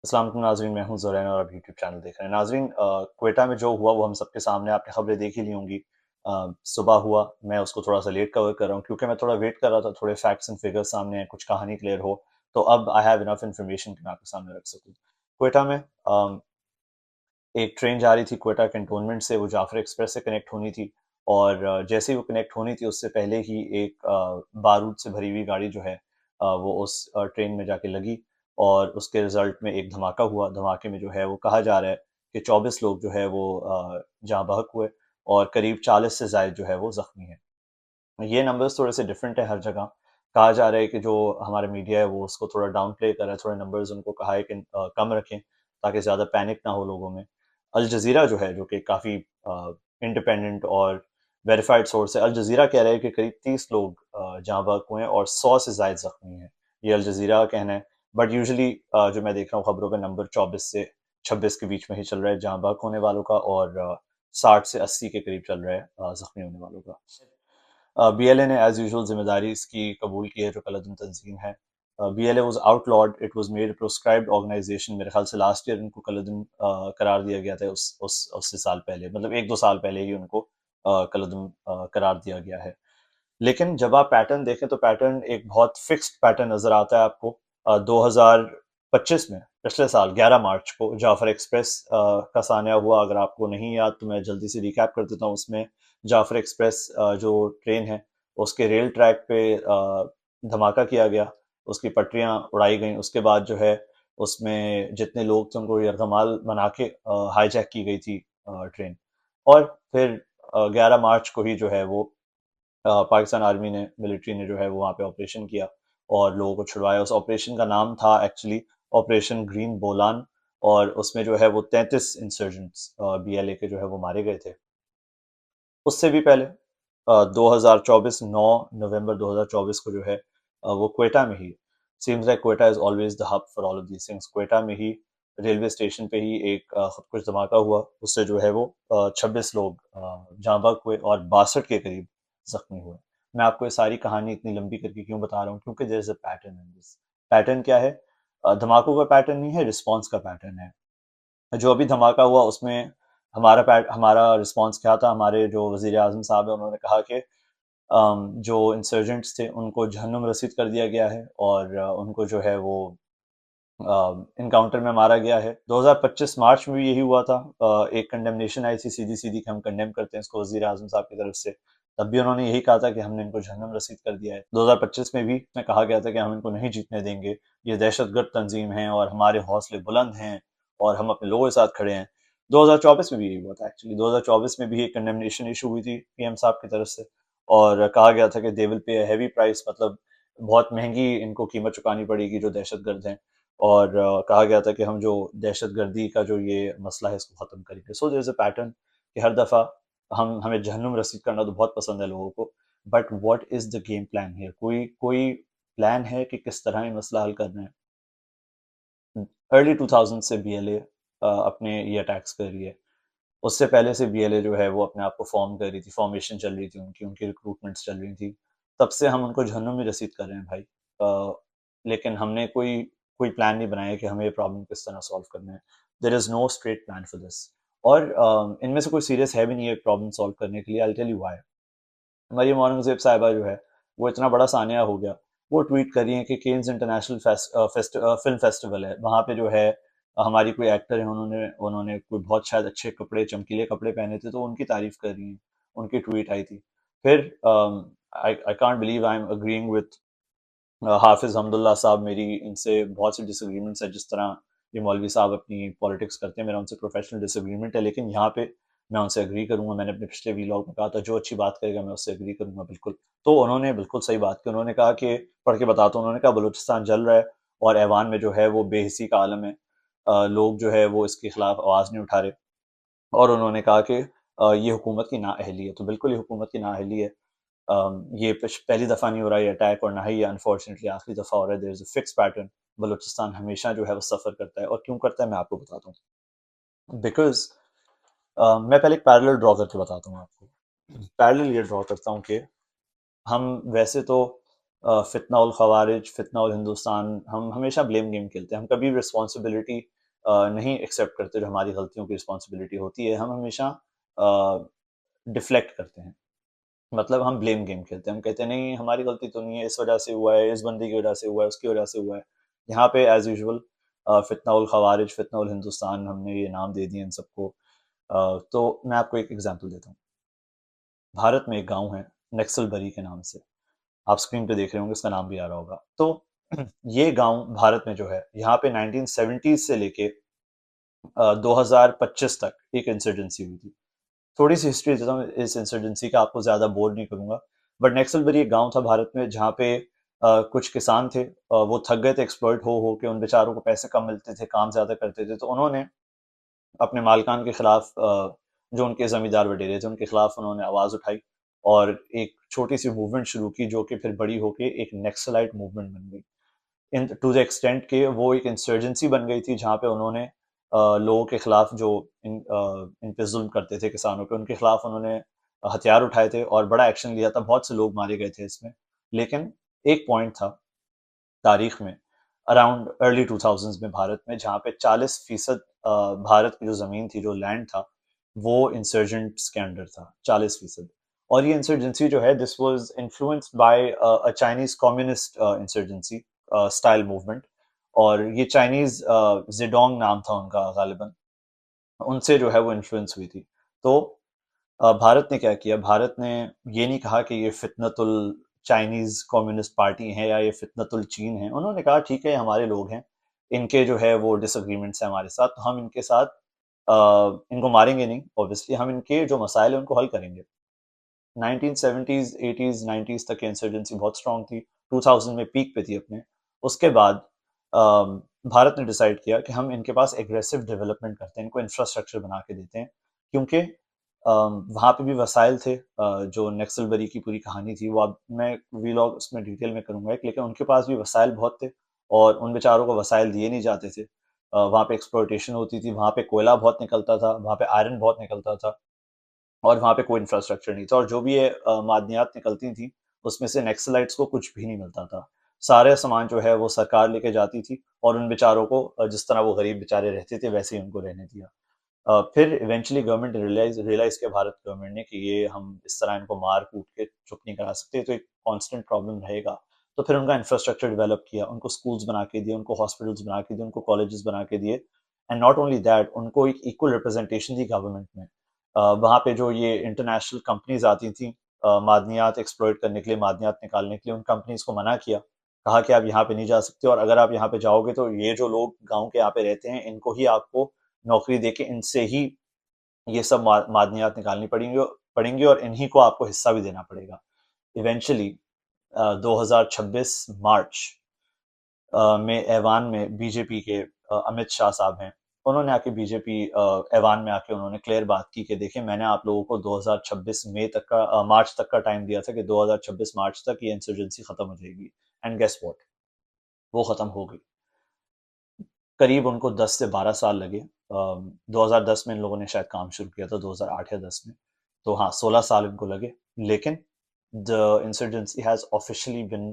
अस्सलाम वालेकुम नाज़रीन, मैं हूं ज़ुरैन और आप यूट्यूब चैनल देख रहे हैं। नाज़रीन, क्वेटा में जो हुआ वो हम सबके सामने, आपने खबरें देख ही ली होंगी। सुबह हुआ, मैं उसको थोड़ा सा लेट कवर कर रहा हूँ क्योंकि मैं थोड़ा वेट कर रहा था, थोड़े फैक्ट्स एंड फिगर्स सामने आए, कुछ कहानी क्लियर हो। तो अब आई हैव इनफ इन्फॉर्मेशन कि मैं आपके सामने रख सकूँ। क्वेटा में एक ट्रेन जा रही थी क्वेटा कैंटोनमेंट से, वो जाफर एक्सप्रेस से कनेक्ट होनी थी। और जैसे ही वो कनेक्ट होनी थी उससे पहले ही एक बारूद से भरी हुई गाड़ी जो है वो उस ट्रेन में जाके लगी। और उसके रिजल्ट में एक धमाका हुआ। धमाके में जो है वो कहा जा रहा है कि 24 लोग जो है वो जहाँ बहक हुए और करीब 40 से ज़ायद जो है वो ज़ख्मी है। ये नंबर्स थोड़े से डिफरेंट है हर जगह। कहा जा रहा है कि जो हमारा मीडिया है वो उसको थोड़ा डाउन प्ले कर रहा है, थोड़े नंबर्स उनको कहा है कि कम रखें ताकि ज़्यादा पैनिक ना हो लोगों में। अल जज़ीरा जो है, जो कि काफ़ी इंडिपेंडेंट और वेरीफाइड सोर्स है, अल जज़ीरा कह रहा है कि करीब 30 लोग जाँ बहक हुए हैं और 100 से ज़ायद ज़ख्मी हैं। ये अल जज़ीरा का कहना है। बट यूजुअली जो मैं देख रहा हूँ खबरों पे, नंबर 24 से 26 के बीच में ही चल रहा है जाँ बहक होने वालों का, और 60 से 80 के करीब चल रहा है ज़ख्मी होने वालों का। BLA ने एज यूजुअल जिम्मेदारी इसकी कबूल की है, जो कलदम तंजीम है। BLA was outlawed, it was made proscribed organization. मेरे ख्याल से लास्ट ईयर इनको कलदम करार दिया गया था, उस उससे साल पहले, मतलब एक दो साल पहले ही उनको कलदम करार दिया गया है। लेकिन जब आप पैटर्न देखें तो पैटर्न एक बहुत फिक्स्ड पैटर्न नजर आता है आपको। 2025 में, पिछले साल 11 मार्च को जाफर एक्सप्रेस का सानिया हुआ। अगर आपको नहीं याद तो मैं जल्दी से रिकैप कर देता हूँ। उसमें जाफर एक्सप्रेस जो ट्रेन है उसके रेल ट्रैक पे धमाका किया गया, उसकी पटरियां उड़ाई गई। उसके बाद जो है उसमें जितने लोग थे उनको यरगमाल बना के हाईजैक की गई थी ट्रेन। और फिर 11 मार्च को ही जो है वो पाकिस्तान आर्मी ने, मिलिट्री ने जो है वो वहाँ पे ऑपरेशन किया और लोगों को छुड़वाया। उस ऑपरेशन का नाम था एक्चुअली ऑपरेशन ग्रीन बोलान। और उसमें जो है वो 33 इंसर्जेंट्स BLA के जो है वो मारे गए थे। उससे भी पहले 2024 9 नवंबर 2024 को जो है वो क्वेटा में ही, seems like Quetta is always the hub for all of these things, Quetta में ही रेलवे स्टेशन पे ही एक खुदकुश धमाका हुआ। उससे जो है वो 26 लोग जाँ बहक हुए और 62 के करीब जख्मी हुए। मैं आपको ये सारी कहानी इतनी लंबी करके क्यों बता रहा हूँ? क्योंकि there is a pattern in this. Pattern क्या है? धमाकों का पैटर्न नहीं है, रिस्पॉन्स का पैटर्न है। जो अभी धमाका हुआ उसमें हमारा रिस्पॉन्स क्या था? हमारे जो वजीर आजम साहब है उन्होंने कहा कि जो इंसर्जेंट्स थे उनको जहन्नुम रसीद कर दिया गया है और उनको जो है वो इनकाउंटर में मारा गया है। 2025 मार्च में भी यही हुआ था। एक कंडेमनेशन आई थी सीधी सीधी कि हम कंडेम करते हैं इसको वजीर आजम साहब की तरफ से। तब भी उन्होंने यही कहा था कि हमने इनको जहन्नम रसीद कर दिया है। 2025 में भी इसमें कहा गया था कि हम इनको नहीं जीतने देंगे, ये दहशतगर्द तंजीम है और हमारे हौसले बुलंद हैं और हम अपने लोगों के साथ खड़े हैं। 2024 में भी यही हुआ था एक्चुअली। 2024 में भी एक कंडेमनेशन इशू हुई थी PM साहब की तरफ से और कहा गया था कि they will pay heavy price, मतलब बहुत महंगी इनको कीमत चुकानी पड़ेगी जो दहशतगर्द हैं। और कहा गया था कि हम जो दहशतगर्दी का जो ये मसला है इसको ख़त्म करेंगे। So there is a pattern कि हर दफ़ा हमें जहन्नुम रसीद करना तो बहुत पसंद है लोगों को, but what is the game plan here? कोई कोई प्लान है कि किस तरह ये मसला हल करना है? अर्ली 2000 से BLA अपने ये अटैक्स कर रही है। उससे पहले से BLA जो है वो अपने आप को फॉर्म कर रही थी, फॉर्मेशन चल रही थी उनकी, उनकी रिक्रूटमेंट्स चल रही थी। तब से हम उनको जहन्नुम में रसीद कर रहे हैं भाई। लेकिन हमने कोई कोई प्लान नहीं बनाया कि हमें ये प्रॉब्लम किस तरह सॉल्व करना है। There is no straight plan for this. और इनमें से कोई सीरियस है भी नहीं है प्रॉब्लम सॉल्व करने के लिए। I will tell you why. Maryam Aurangzeb Sahiba जो है, वो इतना बड़ा सानिया हो गया, वो ट्वीट कर रही हैं कि केन्स इंटरनेशनल फ़िल्म फेस्टिवल है, वहाँ पे जो है हमारी कोई एक्टर है, उन्होंने उन्होंने कोई बहुत शायद अच्छे कपड़े, चमकीले कपड़े पहने थे, तो उनकी तारीफ़ कर रही हैं, उनकी ट्वीट आई थी। फिर I can't believe I am agreeing with हाफिज़ हमदुल्ला साहब। मेरी इनसे बहुत सी डिसएग्रीमेंट्स है, जिस तरह ये मौलवी साहब अपनी पॉलिटिक्स करते हैं, मेरा उनसे प्रोफेशनल डिसएग्रीमेंट है, लेकिन यहाँ पे मैं उनसे एग्री करूंगा। मैंने अपने पिछले व्लॉग में कहा था जो अच्छी बात करेगा मैं उससे एग्री करूंगा बिल्कुल। तो उन्होंने बिल्कुल सही बात की। उन्होंने कहा कि, पढ़ के बताता हूँ, उन्होंने कहा बलूचिस्तान जल रहा है और ऐवान में जो है वो बेहिसी का आलम है। लोग जो है वो इसके खिलाफ आवाज़ नहीं उठा रहे। और उन्होंने कहा कि ये हुकूमत की नाअहली है। तो बिल्कुल ये हुकूमत की नाअहली है। ये पहली दफ़ा नहीं हो रहा ये अटैक, और ना ही ये अनफॉर्चुनेटली आखिरी दफ़ा हो रहा है। There is a fix pattern. Balochistan हमेशा जो है वो सफ़र करता है, और क्यों करता है मैं आपको बताता हूँ। बिकॉज मैं पहले एक पैरेलल ड्रॉ करके बताता हूँ आपको। पैरेलल ये ड्रॉ करता हूँ कि हम वैसे तो फितना उल खवारिज, फितना उल हिंदुस्तान, हम हमेशा ब्लेम गेम खेलते हैं। हम कभी रिस्पॉन्सिबिलिटी नहीं एक्सेप्ट करते, जो हमारी गलतियों की रिस्पॉन्सिबिलिटी होती है। हम हमेशा डिफ्लेक्ट करते हैं, मतलब हम ब्लेम गेम खेलते हैं। हम कहते हैं नहीं हमारी गलती तो नहीं है, इस वजह से हुआ है, इस बंदे की वजह से हुआ है, उसकी वजह से हुआ है। यहाँ पे एज यूजुअल फितना उल खवारिज, फितना उल हिंदुस्तान, हमने ये नाम दे दिए इन सबको। तो मैं आपको एक एग्जांपल देता हूँ। भारत में एक गांव है नक्सलबरी के नाम से, आप स्क्रीन पे देख रहे होंगे, उसका नाम भी आ रहा होगा। तो ये गांव भारत में जो है, यहाँ पे 1970 से लेके 2025 तक एक इंसर्जेंसी हुई थी। थोड़ी सी हिस्ट्री देता हूँ इस इंसर्जेंसी का, आपको ज्यादा बोर नहीं करूंगा। बट नक्सलबरी एक गांव था भारत में, जहाँ पे कुछ किसान थे, वो थक गए थे एक्सप्लॉइट हो के, उन बेचारों को पैसे कम मिलते थे, काम ज्यादा करते थे। तो उन्होंने अपने मालकान के खिलाफ, जो उनके जमींदार वडेरे थे, उनके खिलाफ उन्होंने आवाज उठाई और एक छोटी सी मूवमेंट शुरू की, जो कि फिर बड़ी होके एक नक्सलाइट मूवमेंट बन गई। इन टू द एक्सटेंट के वो एक इंसर्जेंसी बन गई थी, जहाँ पे उन्होंने लोगों के खिलाफ, जो इन पे जुल्म करते थे किसानों पे, उनके खिलाफ उन्होंने हथियार उठाए थे और बड़ा एक्शन लिया था। बहुत से लोग मारे गए थे इसमें। लेकिन एक पॉइंट था तारीख में, अराउंड अर्ली 2000s में भारत में, जहाँ पे 40% भारत की जो जमीन थी, जो लैंड था, वो इंसर्जेंट्स के अंडर था, 40%। और ये इंसर्जेंसी जो है, this was influenced by a Chinese communist insurgency style movement. और ये चाइनीज जेडोंग नाम था उनका गालिबन, उनसे जो है वो इन्फ्लुएंस हुई थी। तो भारत ने क्या किया, भारत ने ये नहीं कहा कि ये फितनतुल चाइनीज कम्युनिस्ट पार्टी है या ये फितनतुल चीन है। उन्होंने कहा ठीक है, हमारे लोग हैं, इनके जो है वो डिसएग्रीमेंट्स हैं हमारे साथ, तो हम इनके साथ इनको मारेंगे नहीं, ऑब्वियसली हम इनके जो मसाइल है उनको हल करेंगे। 1970s 80s 90s तक इंसर्जेंसी बहुत स्ट्रांग थी, 2000 में पीक पे थी अपने। उसके बाद भारत ने डिसाइड किया कि हम इनके पास एग्रेसिव डेवलपमेंट करते हैं, इनको इंफ्रास्ट्रक्चर बना के देते हैं, क्योंकि वहाँ पे भी वसाइल थे। जो नक्सलबरी की पूरी कहानी थी, वो अब मैं वीलॉग उसमें डिटेल में करूंगा एक, लेकिन उनके पास भी वसाइल बहुत थे और उन बेचारों को वसाइल दिए नहीं जाते थे। वहाँ पे एक्सप्लोइटेशन होती थी, वहाँ पे कोयला बहुत निकलता था, वहाँ पे आयरन बहुत निकलता था, और वहाँ पे कोई इंफ्रास्ट्रक्चर नहीं था। और जो भी ये मादनियात निकलती थी, उसमें से नक्सलाइट्स को कुछ भी नहीं मिलता था। सारे सामान जो है वो सरकार लेके जाती थी, और उन बेचारों को जिस तरह वो गरीब बेचारे रहते थे, वैसे ही उनको रहने दिया। फिर इवेंचुअली गवर्नमेंट ने रियलाइज किया, भारत गवर्नमेंट ने, कि ये हम इस तरह इनको मार कूट के चुप नहीं करा सकते, तो एक कांस्टेंट प्रॉब्लम रहेगा। तो फिर उनका इंफ्रास्ट्रक्चर डेवलप किया, उनको स्कूल्स बना के दिए, उनको हॉस्पिटल्स बना के दिए, उनको कॉलेजेस बना के दिए। एंड नॉट ओनली दैट, उनको एक इक्वल रिप्रेजेंटेशन दी गवर्नमेंट में। वहाँ पे जो ये इंटरनेशनल कंपनीज आती थी मादनियात एक्सप्लॉइट करने के लिए, मादनियात निकालने के लिए, उन कंपनीज को मना किया, कहा कि आप यहाँ पे नहीं जा सकते, और अगर आप यहाँ पे जाओगे तो ये जो लोग गांव के यहाँ पे रहते हैं, इनको ही आपको नौकरी देके इनसे ही ये सब मादनियात निकालनी पड़ेंगी और इन्हीं को आपको हिस्सा भी देना पड़ेगा। इवेंचुअली 2026 मार्च में ऐवान में बीजेपी के अमित शाह साहब हैं, उन्होंने आके बीजेपी ऐवान में आके उन्होंने क्लियर बात की कि देखिए, मैंने आप लोगों को 2026 मई तक का मार्च तक का टाइम दिया था कि 2026 मार्च तक ये इंसर्जेंसी खत्म हो जाएगी। एंड गेस व्हाट, वो खत्म हो गई। करीब उनको 10 से 12 साल लगे। 2010 में इन लोगों ने शायद काम शुरू किया था, 2008 या 10 में। तो हाँ, 16 साल इनको लगे। लेकिन the insurgency has officially been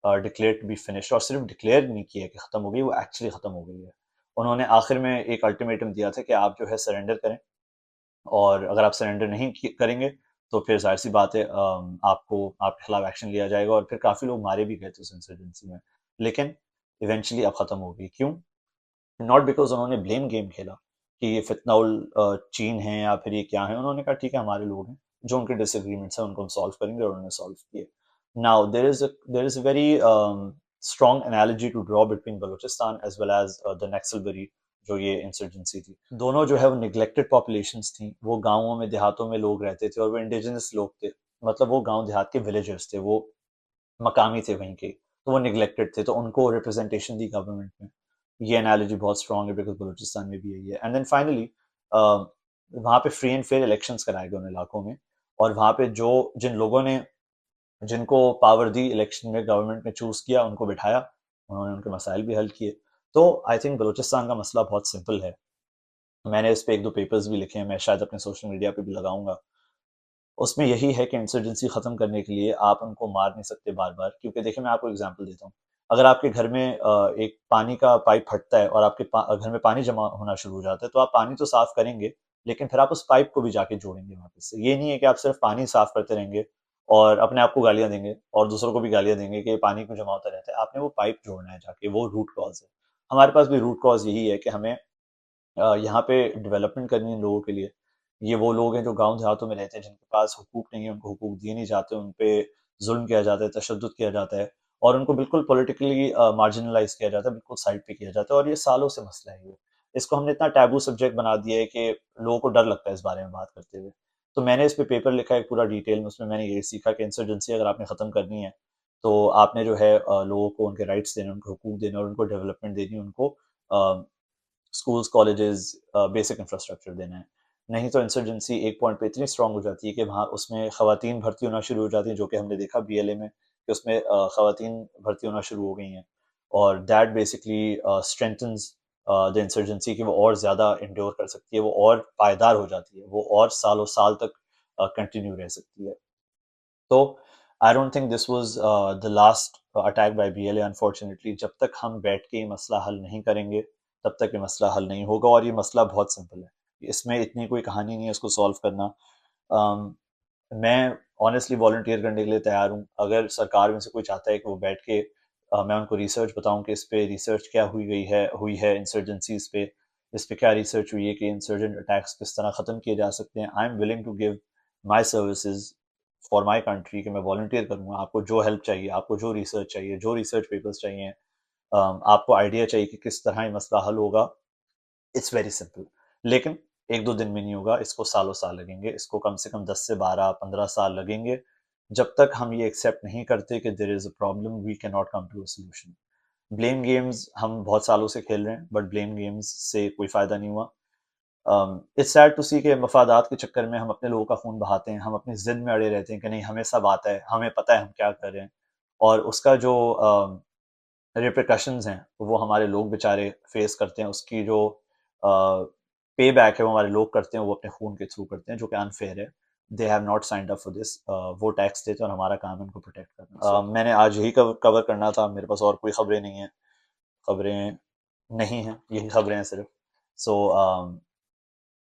declared to be finished, और सिर्फ डिक्लेयर नहीं किया कि खत्म हो गई, वो एक्चुअली खत्म हो गई है। उन्होंने आखिर में एक अल्टीमेटम दिया था कि आप जो है सरेंडर करें, और अगर आप सरेंडर नहीं करेंगे तो फिर जाहिर सी बात है, आपको आपके खिलाफ एक्शन लिया जाएगा। और फिर काफी लोग मारे भी गए थे उस इंसर्जेंसी में। लेकिन इवेंचुअली अब खत्म हो गई। क्यों? नॉट बिकॉज उन्होंने ब्लेम गेम खेला कि ये फितनाउल चीन है या फिर ये क्या है। उन्होंने कहा ठीक है, हमारे लोग हैं, जो उनके डिसएग्रीमेंट्स हैं उनको हम सॉल्व करेंगे, और उन्होंने सॉल्व किए। Now there is a very strong analogy to draw between Balochistan as well as the Naxalbari, जो ये इंसर्जेंसी थी। दोनों जो है वो निगलेक्टेड पॉपुलेशंस थी, वो गांवों में देहातों में लोग रहते थे, और वो इंडिजिनस लोग थे, मतलब वो गांव देहात के विलेजर्स थे, वो मकामी थे वहीं के, तो वो निगलेक्टेड थे, तो उनको रिप्रेजेंटेशन दी गवर्नमेंट में। ये एनालॉजी बहुत स्ट्रांग है, बिकॉज बलूचिस्तान में भी यही है। एंड देन फाइनली वहाँ पे फ्री एंड फेयर इलेक्शंस कराए गए उन इलाकों में, और वहाँ पे जो जिन लोगों ने, जिनको पावर दी इलेक्शन में, गवर्नमेंट ने चूज किया, उनको बिठाया, उन्होंने उनके मसाइल भी हल किए। तो आई थिंक बलूचिस्तान का मसला बहुत सिंपल है। मैंने इस पे एक दो पेपर्स भी लिखे हैं, मैं शायद अपने सोशल मीडिया पे भी लगाऊंगा। उसमें यही है कि इंसर्जेंसी ख़त्म करने के लिए आप उनको मार नहीं सकते बार-बार, क्योंकि देखिए मैं आपको एग्ज़ाम्पल देता हूँ। अगर आपके घर में एक पानी का पाइप फटता है और आपके घर में पानी जमा होना शुरू हो जाता है, तो आप पानी तो साफ़ करेंगे, लेकिन फिर आप उस पाइप को भी जाके जोड़ेंगे वापस से। ये नहीं है कि आप सिर्फ़ पानी साफ़ करते रहेंगे और अपने आप को गालियाँ देंगे और दूसरों को भी गालियाँ देंगे कि पानी क्यों जमा होता रहता है। आपने वो पाइप जोड़ना है जाके, वो रूट कॉज़ है। हमारे पास भी रूट कॉज़ यही है कि हमें यहाँ पे डेवलपमेंट करनी है लोगों के लिए। ये वो लोग हैं जो गाँव देहातों में रहते हैं, जिनके पास हुकूक नहीं है, उनको हुकूक दिए नहीं जाते, उन पे ज़ुल्म किया जाता है, तशद्दुद किया जाता है और उनको बिल्कुल पॉलिटिकली मार्जिनलाइज़ किया जाता है, बिल्कुल साइड पे किया जाता है और ये सालों से मसला है ये। इसको हमने इतना टैबू सब्जेक्ट बना दिया है कि लोगों को डर लगता है इस बारे में बात करते हुए। तो मैंने इस पे पेपर लिखा है पूरा डिटेल में, उसमें मैंने यही सीखा कि इंसर्जेंसी अगर आपने ख़त्म करनी है, तो आपने जो है लोगों को उनके राइट्स देने, उनको हुकूक देने और उनको डेवलपमेंट देनी, उनको अ, स्कूल्स, कॉलेजेस बेसिक इंफ्रास्ट्रक्चर देना है। नहीं तो इंसर्जेंसी एक पॉइंट पे इतनी स्ट्रॉन्ग हो जाती है कि वहाँ उसमें ख़वातीन भर्ती होना शुरू हो जाती हैं, जो कि हमने देखा बीएलए में कि उसमें ख़वातीन भर्ती होना शुरू हो गई हैं और that basically strengthens the insurgency कि वो और ज़्यादा एंड्योर कर सकती है, वो और पायदार हो जाती है, वो और सालों-साल तक कंटिन्यू रह सकती है। तो I don't think this was the last attack by BLA unfortunately. जब तक हम बैठ के ये मसला हल नहीं करेंगे, तब तक ये मसला हल नहीं होगा और ये मसला बहुत सिंपल है। इसमें इतनी कोई कहानी नहीं है इसको सॉल्व करना। अम, मैं ऑनेस्टली वॉलंटियर करने के लिए तैयार हूँ। अगर सरकार में से कोई चाहता है कि वो बैठ के मैं उनको रिसर्च बताऊँ कि इस पे रिसर्च क्या हुई है इंसर्जेंसीज़ पे, इस पे क्या रिसर्च हुई है कि इंसर्जेंट अटैक्स किस तरह ख़त्म किए जा सकते हैं। I am willing to give my services for my country कि मैं वॉलंटियर करूँगा। आपको जो हेल्प चाहिए, आपको जो रिसर्च चाहिए, जो रिसर्च पेपर्स चाहिए, आपको आइडिया चाहिए कि किस तरह ये मसला हल होगा, इट्स वेरी सिंपल। लेकिन 1-2 दिन में नहीं होगा, इसको सालों-साल लगेंगे, इसको कम से कम 10 से 12-15 साल लगेंगे। जब तक हम ये एक्सेप्ट नहीं करते कि there is a problem, we can not come to a solution. Blame games हम बहुत सालों से खेल रहे हैं, बट ब्लेम गेम्स से कोई फ़ायदा नहीं हुआ। इट्स सैड टू सी कि मफादात के चक्कर में हम अपने लोगों का खून बहाते हैं, हम अपनी ज़िद में अड़े रहते हैं कि नहीं हमें सब आता है, हमें पता है हम क्या कर रहे हैं और उसका जो रिperकशंस हैं, वो हमारे लोग बेचारे फेस करते हैं, उसकी जो पे बैक है वो हमारे लोग करते हैं, वो अपने खून के थ्रू करते हैं, जो कि अनफेयर है। They have not signed up for this. वो टैक्स देते हैं और हमारा काम है उनको प्रोटेक्ट करना। मैंने आज यही कवर करना था, मेरे पास और कोई खबरें नहीं हैं, खबरें नहीं हैं, यही खबरें हैं सिर्फ़। सो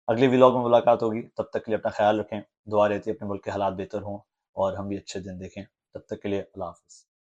अगले व्लॉग में मुलाकात होगी, तब तक के लिए अपना ख़्याल रखें, दुआ रहती है अपने मुल्क के हालात बेहतर हों और हम भी अच्छे दिन देखें। तब तक के लिए अल्लाह हाफ़िज़।